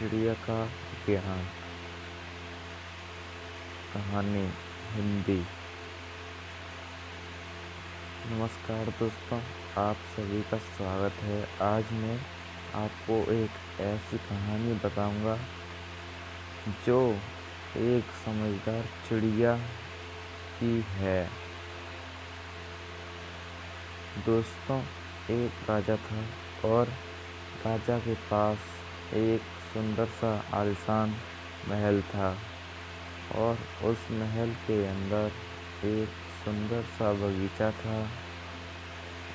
चिड़िया का ज्ञान। कहानी हिंदी। नमस्कार दोस्तों, आप सभी का स्वागत है। आज मैं आपको एक ऐसी कहानी बताऊंगा जो एक समझदार चिड़िया की है। दोस्तों, एक राजा था और राजा के पास एक सुंदर सा आलीशान महल था और उस महल के अंदर एक सुंदर सा बगीचा था।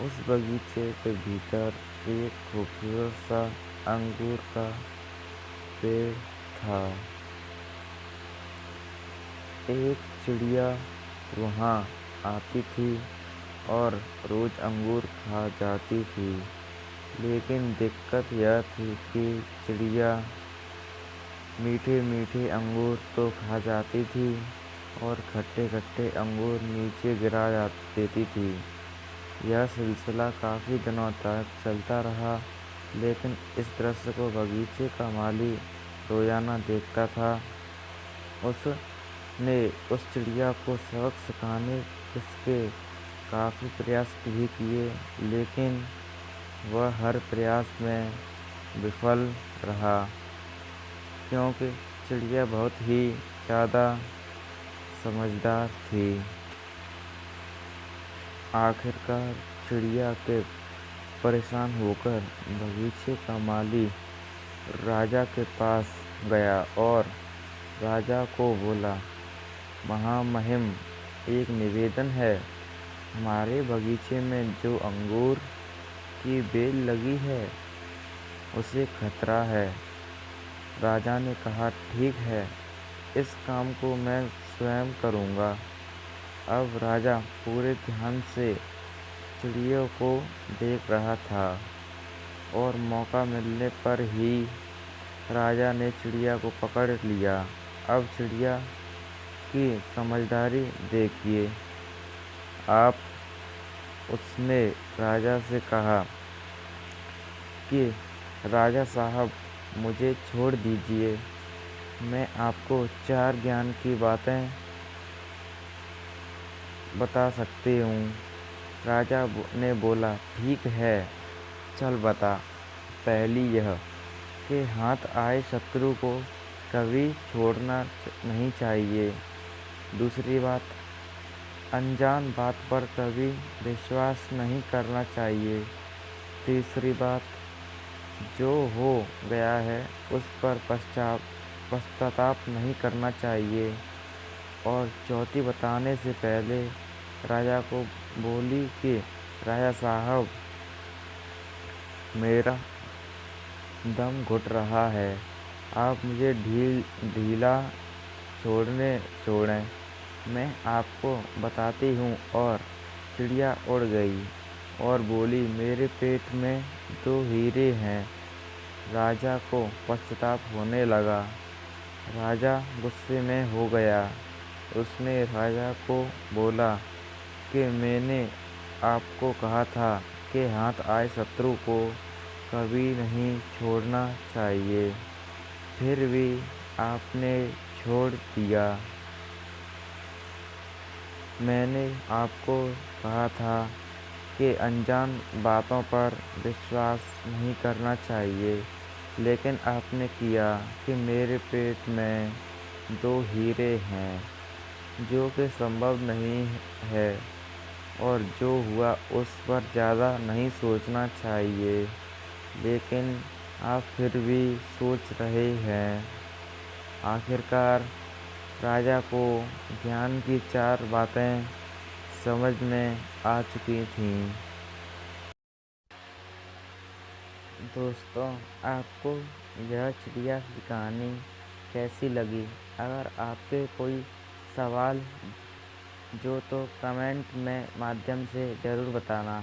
उस बगीचे के भीतर एक खूबसूरत सा अंगूर का पेड़ था। एक चिड़िया वहाँ आती थी और रोज अंगूर खा जाती थी, लेकिन दिक्कत यह थी कि चिड़िया मीठे मीठे अंगूर तो खा जाती थी और खट्टे खट्टे अंगूर नीचे गिरा देती थी। यह सिलसिला काफ़ी दिनों तक चलता रहा, लेकिन इस दृश्य को बगीचे का माली रोजाना देखता था। उसने उस चिड़िया को सबक सिखाने के काफ़ी प्रयास भी किए, लेकिन वह हर प्रयास में विफल रहा, क्योंकि चिड़िया बहुत ही ज़्यादा समझदार थी। आखिरकार चिड़िया के परेशान होकर बगीचे का माली राजा के पास गया और राजा को बोला, महामहिम, एक निवेदन है। हमारे बगीचे में जो अंगूर की बेल लगी है उसे खतरा है। राजा ने कहा, ठीक है, इस काम को मैं स्वयं करूँगा। अब राजा पूरे ध्यान से चिड़िया को देख रहा था और मौका मिलने पर ही राजा ने चिड़िया को पकड़ लिया। अब चिड़िया की समझदारी देखिए आप। उसने राजा से कहा कि राजा साहब, मुझे छोड़ दीजिए, मैं आपको 4 ज्ञान की बातें बता सकती हूँ। राजा ने बोला, ठीक है, चल बता। पहली यह कि हाथ आए शत्रु को कभी छोड़ना नहीं चाहिए। दूसरी बात, अनजान बात पर कभी विश्वास नहीं करना चाहिए। तीसरी बात, जो हो गया है उस पर पश्चाताप नहीं करना चाहिए। और चौथी, बताने से पहले राजा को बोली कि राजा साहब, मेरा दम घुट रहा है, आप मुझे ढीला छोड़ें, मैं आपको बताती हूँ। और चिड़िया उड़ गई और बोली, मेरे पेट में 2 हीरे हैं। राजा को पश्चाताप होने लगा। राजा गुस्से में हो गया। उसने राजा को बोला कि मैंने आपको कहा था कि हाथ आए शत्रु को कभी नहीं छोड़ना चाहिए, फिर भी आपने छोड़ दिया। मैंने आपको कहा था कि अनजान बातों पर विश्वास नहीं करना चाहिए, लेकिन आपने किया कि मेरे पेट में 2 हीरे हैं, जो कि संभव नहीं है, और जो हुआ उस पर ज़्यादा नहीं सोचना चाहिए, लेकिन आप फिर भी सोच रहे हैं। आखिरकार राजा को ज्ञान की 4 बातें समझ में आ चुकी थीं। दोस्तों, आपको यह चिड़िया की कहानी कैसी लगी? अगर आपके कोई सवाल जो तो कमेंट में माध्यम से ज़रूर बताना।